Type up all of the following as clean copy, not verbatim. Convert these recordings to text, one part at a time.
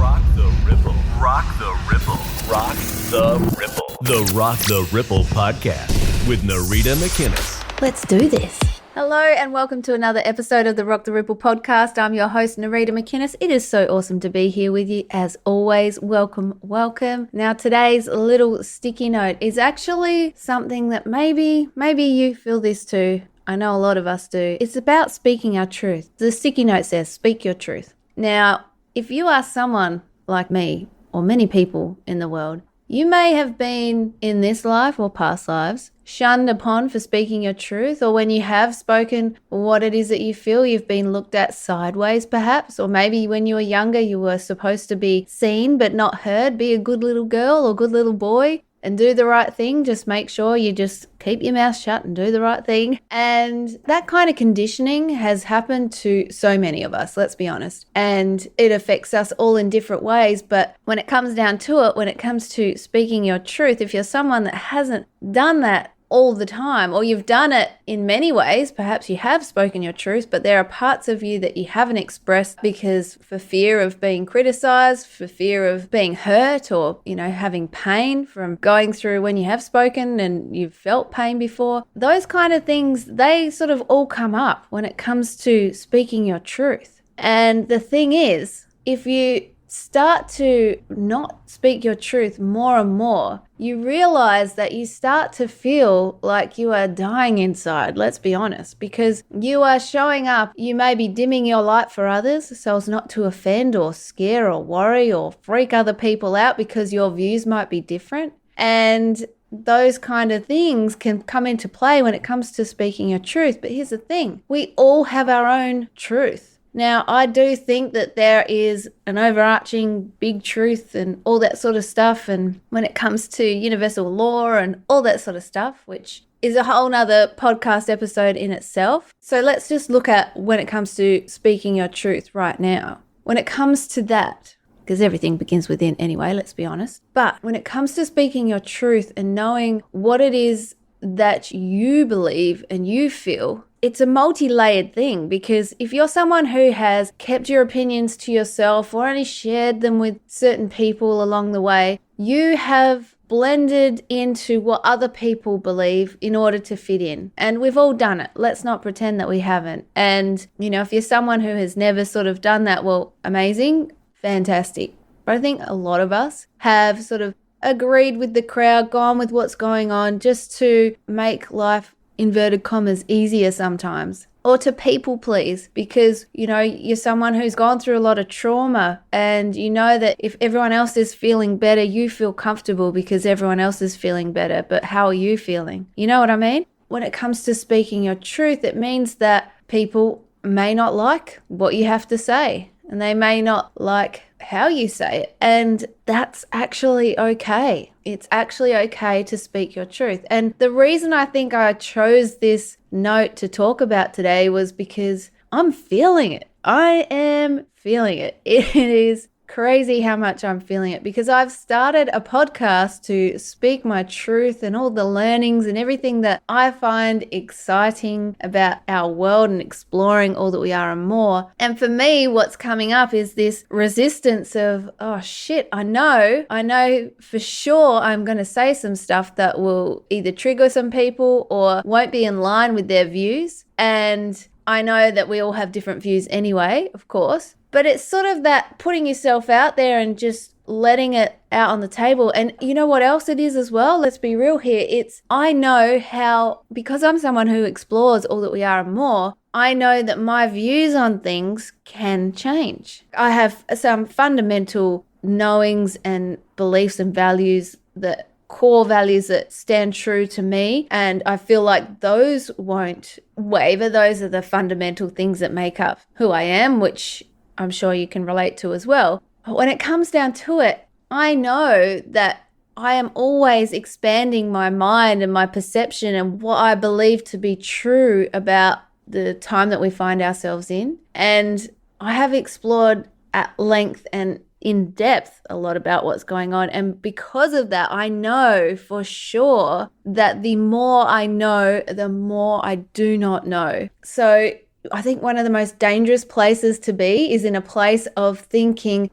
Rock the Ripple. Rock the Ripple. Rock the Ripple. The Rock the Ripple podcast with Narita McInnes. Let's do this. Hello and welcome to another episode of the Rock the Ripple podcast. I'm your host, Narita McInnes. It is so awesome to be here with you as always. Welcome, welcome. Now today's little sticky note is actually something that maybe you feel this too. I know a lot of us do. It's about speaking our truth. The sticky note says, speak your truth. Now, if you are someone like me or many people in the world, you may have been in this life or past lives shunned upon for speaking your truth, or when you have spoken what it is that you feel, you've been looked at sideways perhaps, or maybe when you were younger you were supposed to be seen but not heard. Be a good little girl or good little boy and do the right thing. Just make sure you just keep your mouth shut and do the right thing. And that kind of conditioning has happened to so many of us, let's be honest. And it affects us all in different ways. But when it comes down to it, when it comes to speaking your truth, if you're someone that hasn't done that all the time, or you've done it in many ways, perhaps you have spoken your truth, but there are parts of you that you haven't expressed because for fear of being criticized, for fear of being hurt, or, having pain from going through when you have spoken and you've felt pain before. Those kind of things, they sort of all come up when it comes to speaking your truth. And the thing is, if you start to not speak your truth more and more, you realize that you start to feel like you are dying inside, let's be honest, because you are showing up, you may be dimming your light for others so as not to offend or scare or worry or freak other people out because your views might be different. And those kind of things can come into play when it comes to speaking your truth. But here's the thing, we all have our own truth. Now, I do think that there is an overarching big truth and all that sort of stuff. And when it comes to universal law and all that sort of stuff, which is a whole nother podcast episode in itself. So let's just look at when it comes to speaking your truth right now. When it comes to that, because everything begins within anyway, let's be honest. But when it comes to speaking your truth and knowing what it is that you believe and you feel, it's a multi-layered thing, because if you're someone who has kept your opinions to yourself or only shared them with certain people along the way, you have blended into what other people believe in order to fit in. And we've all done it. Let's not pretend that we haven't. And, if you're someone who has never sort of done that, well, amazing, fantastic. But I think a lot of us have sort of agreed with the crowd, gone with what's going on just to make life, inverted commas, easier sometimes, or to people please, because you're someone who's gone through a lot of trauma, and you know that if everyone else is feeling better, you feel comfortable because everyone else is feeling better. But how are you feeling? You know what I mean? When it comes to speaking your truth, it means that people may not like what you have to say, and they may not like how you say it. And that's actually okay. It's actually okay to speak your truth. And the reason I think I chose this note to talk about today was because I'm feeling it. I am feeling it. It is crazy how much I'm feeling it, because I've started a podcast to speak my truth and all the learnings and everything that I find exciting about our world and exploring all that we are and more. And for me, what's coming up is this resistance of, oh shit, I know for sure I'm going to say some stuff that will either trigger some people or won't be in line with their views. And I know that we all have different views anyway, of course. But it's sort of that putting yourself out there and just letting it out on the table. And you know what else it is as well? Let's be real here. I know how, because I'm someone who explores all that we are and more, I know that my views on things can change. I have some fundamental knowings and beliefs and values, that core values that stand true to me, and I feel like those won't waver. Those are the fundamental things that make up who I am, which I'm sure you can relate to as well. But when it comes down to it, I know that I am always expanding my mind and my perception and what I believe to be true about the time that we find ourselves in. And I have explored at length and in depth a lot about what's going on. And because of that, I know for sure that the more I know, the more I do not know. So I think one of the most dangerous places to be is in a place of thinking,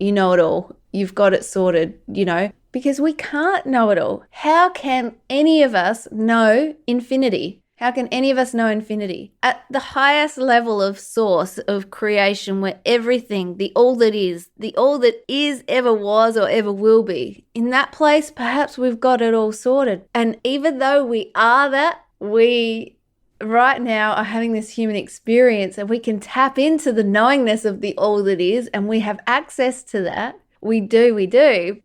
you know it all, you've got it sorted, because we can't know it all. How can any of us know infinity? How can any of us know infinity? At the highest level of source of creation, where everything, the all that is ever was or ever will be, in that place, perhaps we've got it all sorted. And even though we are that, we right now are having this human experience, and we can tap into the knowingness of the all that is, and we have access to that. We do.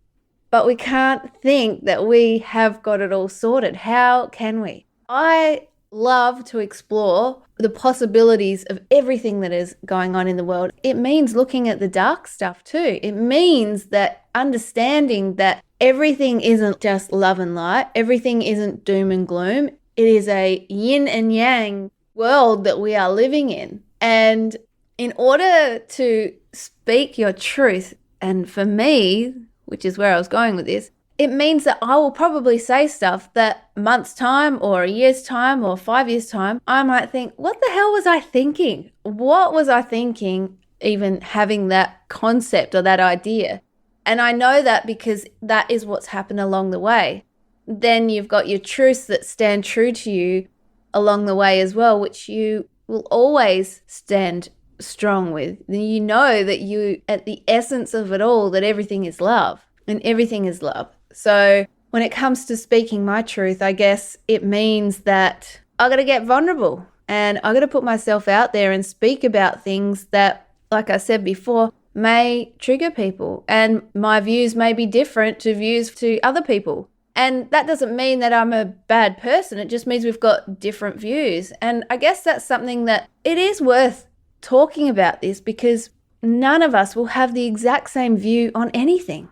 But we can't think that we have got it all sorted. How can we? I love to explore the possibilities of everything that is going on in the world. It means looking at the dark stuff too. It means that understanding that everything isn't just love and light. Everything isn't doom and gloom. It is a yin and yang world that we are living in. And in order to speak your truth, and for me, which is where I was going with this, it means that I will probably say stuff that months' time or a year's time or 5 years' time, I might think, what the hell was I thinking? What was I thinking even having that concept or that idea? And I know that because that is what's happened along the way. Then you've got your truths that stand true to you along the way as well, which you will always stand strong with. You know that you, at the essence of it all, that everything is love, and everything is love. So when it comes to speaking my truth, I guess it means that I got to get vulnerable, and I got to put myself out there and speak about things that, like I said before, may trigger people, and my views may be different to views to other people. And that doesn't mean that I'm a bad person. It just means we've got different views. And I guess that's something that it is worth talking about this, because none of us will have the exact same view on anything,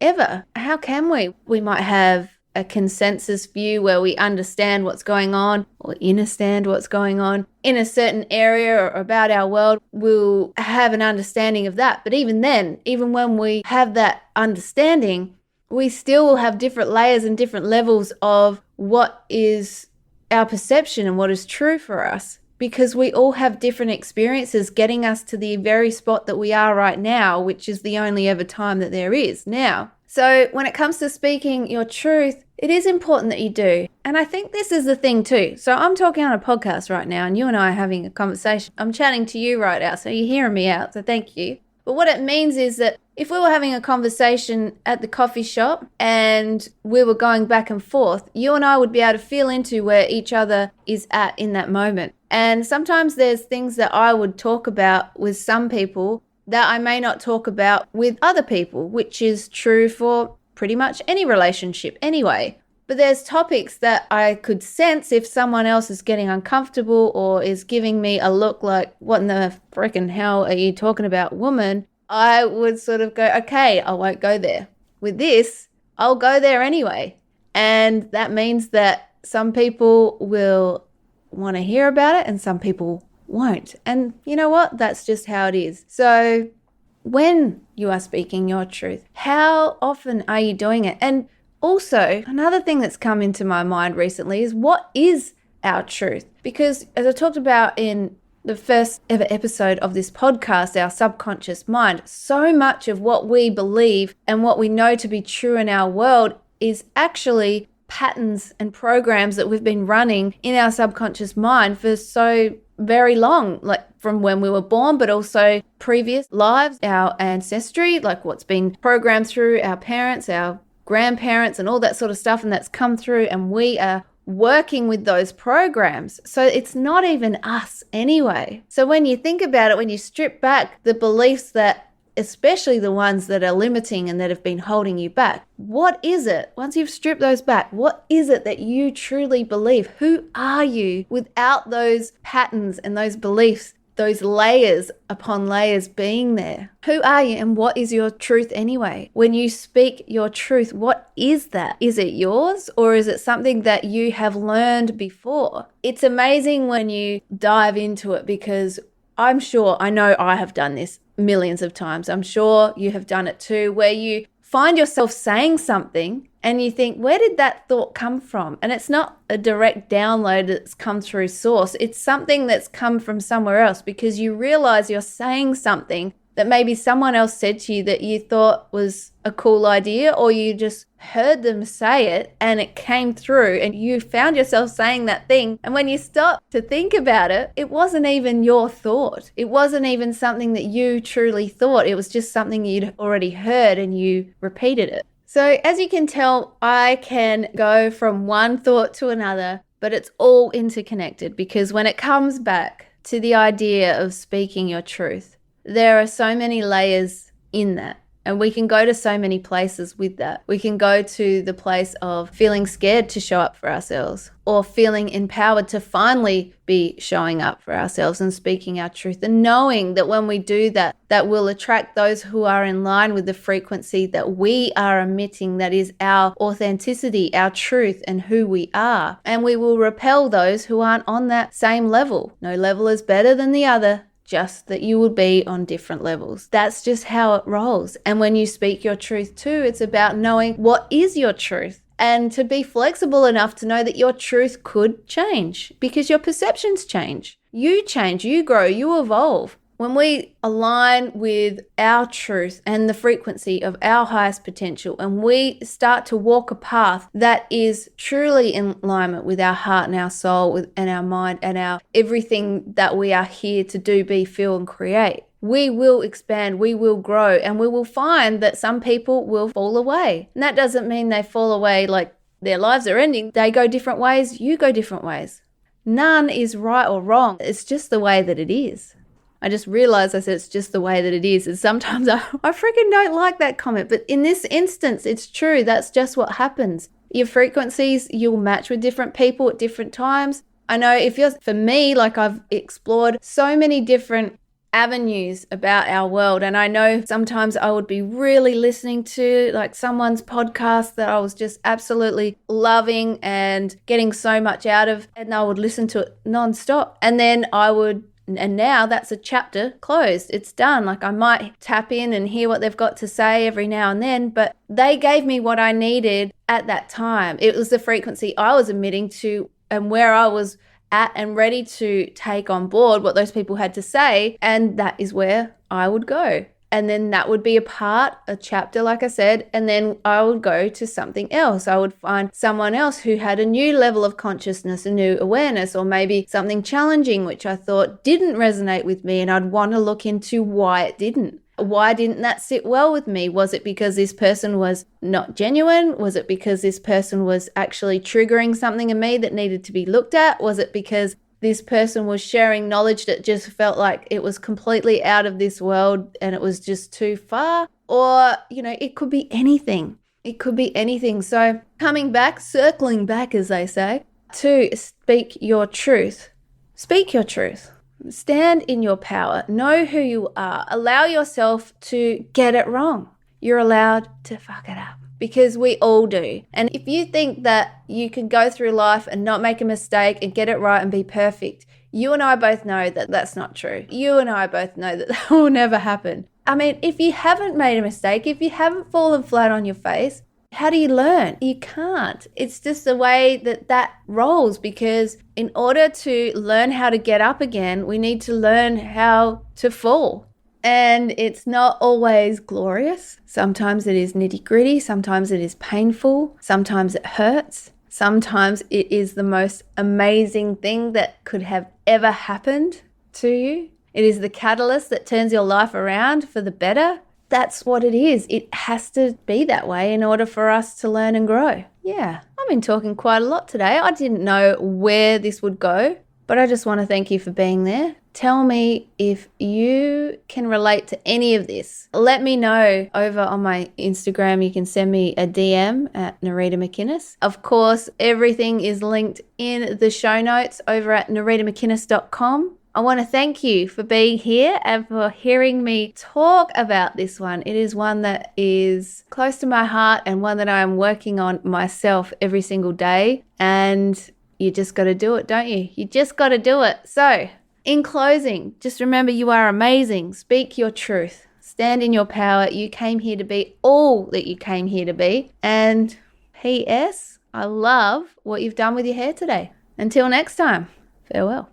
ever. How can we? We might have a consensus view where we understand what's going on or understand what's going on in a certain area or about our world. We'll have an understanding of that. But even then, even when we have that understanding, we still will have different layers and different levels of what is our perception and what is true for us, because we all have different experiences getting us to the very spot that we are right now, which is the only ever time that there is now. So when it comes to speaking your truth, it is important that you do. And I think this is the thing too. So I'm talking on a podcast right now, and you and I are having a conversation. I'm chatting to you right now, so you're hearing me out, so thank you. But what it means is that if we were having a conversation at the coffee shop and we were going back and forth, you and I would be able to feel into where each other is at in that moment. And sometimes there's things that I would talk about with some people that I may not talk about with other people, which is true for pretty much any relationship anyway. But there's topics that I could sense if someone else is getting uncomfortable or is giving me a look like, what in the frickin' hell are you talking about, woman? I would sort of go, okay, I won't go there. With this, I'll go there anyway. And that means that some people will want to hear about it and some people won't. And you know what? That's just how it is. So when you are speaking your truth, how often are you doing it? And also, another thing that's come into my mind recently is, what is our truth? Because as I talked about in the first ever episode of this podcast, our subconscious mind, so much of what we believe and what we know to be true in our world is actually patterns and programs that we've been running in our subconscious mind for so very long, like from when we were born, but also previous lives, our ancestry, like what's been programmed through our parents, our grandparents and all that sort of stuff, and that's come through, and we are working with those programs. So it's not even us anyway. So when you think about it, when you strip back the beliefs that, especially the ones that are limiting and that have been holding you back, what is it? Once you've stripped those back, what is it that you truly believe? Who are you without those patterns and those beliefs, those layers upon layers being there? Who are you and what is your truth anyway? When you speak your truth, what is that? Is it yours, or is it something that you have learned before? It's amazing when you dive into it, because I'm sure, I know I have done this millions of times. I'm sure you have done it too, where you find yourself saying something and you think, where did that thought come from? And it's not a direct download that's come through source. It's something that's come from somewhere else, because you realize you're saying something that maybe someone else said to you that you thought was a cool idea, or you just heard them say it and it came through and you found yourself saying that thing. And when you stopped to think about it, it wasn't even your thought. It wasn't even something that you truly thought. It was just something you'd already heard and you repeated it. So as you can tell, I can go from one thought to another, but it's all interconnected, because when it comes back to the idea of speaking your truth, there are so many layers in that. And we can go to so many places with that. We can go to the place of feeling scared to show up for ourselves, or feeling empowered to finally be showing up for ourselves and speaking our truth, and knowing that when we do that, that will attract those who are in line with the frequency that we are emitting, that is our authenticity, our truth, and who we are. And we will repel those who aren't on that same level. No level is better than the other, just that you would be on different levels. That's just how it rolls. And when you speak your truth too, it's about knowing what is your truth, and to be flexible enough to know that your truth could change, because your perceptions change, you grow, you evolve. When we align with our truth and the frequency of our highest potential, and we start to walk a path that is truly in alignment with our heart and our soul and our mind and our everything that we are here to do, be, feel, and create, we will expand, we will grow, and we will find that some people will fall away. And that doesn't mean they fall away like their lives are ending. They go different ways, you go different ways. None is right or wrong. It's just the way that it is. I just realized I said it's just the way that it is. And sometimes I freaking don't like that comment. But in this instance, it's true. That's just what happens. Your frequencies, you'll match with different people at different times. I know for me, like I've explored so many different avenues about our world. And I know sometimes I would be really listening to like someone's podcast that I was just absolutely loving and getting so much out of. And I would listen to it nonstop. And now that's a chapter closed. It's done. Like I might tap in and hear what they've got to say every now and then, but they gave me what I needed at that time. It was the frequency I was emitting to and where I was at and ready to take on board what those people had to say. And that is where I would go. And then that would be a chapter, like I said, and then I would go to something else. I would find someone else who had a new level of consciousness, a new awareness, or maybe something challenging, which I thought didn't resonate with me. And I'd want to look into why it didn't. Why didn't that sit well with me? Was it because this person was not genuine? Was it because this person was actually triggering something in me that needed to be looked at? Was it because this person was sharing knowledge that just felt like it was completely out of this world and it was just too far? Or, it could be anything. It could be anything. So circling back, as they say, to speak your truth. Speak your truth. Stand in your power. Know who you are. Allow yourself to get it wrong. You're allowed to fuck it up. Because we all do. And if you think that you can go through life and not make a mistake and get it right and be perfect, you and I both know that that's not true. You and I both know that that will never happen. I mean, if you haven't made a mistake, if you haven't fallen flat on your face, how do you learn? You can't. It's just the way that rolls, because in order to learn how to get up again, we need to learn how to fall. And it's not always glorious. Sometimes it is nitty gritty. Sometimes it is painful. Sometimes it hurts. Sometimes it is the most amazing thing that could have ever happened to you. It is the catalyst that turns your life around for the better. That's what it is. It has to be that way in order for us to learn and grow. Yeah, I've been talking quite a lot today. I didn't know where this would go, but I just want to thank you for being there. Tell me if you can relate to any of this. Let me know over on my Instagram. You can send me a DM at Narita McInnes. Of course, everything is linked in the show notes over at naritamckinnes.com. I want to thank you for being here and for hearing me talk about this one. It is one that is close to my heart and one that I am working on myself every single day. And you just got to do it, don't you? You just got to do it. So, in closing, just remember you are amazing. Speak your truth. Stand in your power. You came here to be all that you came here to be. And P.S. I love what you've done with your hair today. Until next time, farewell.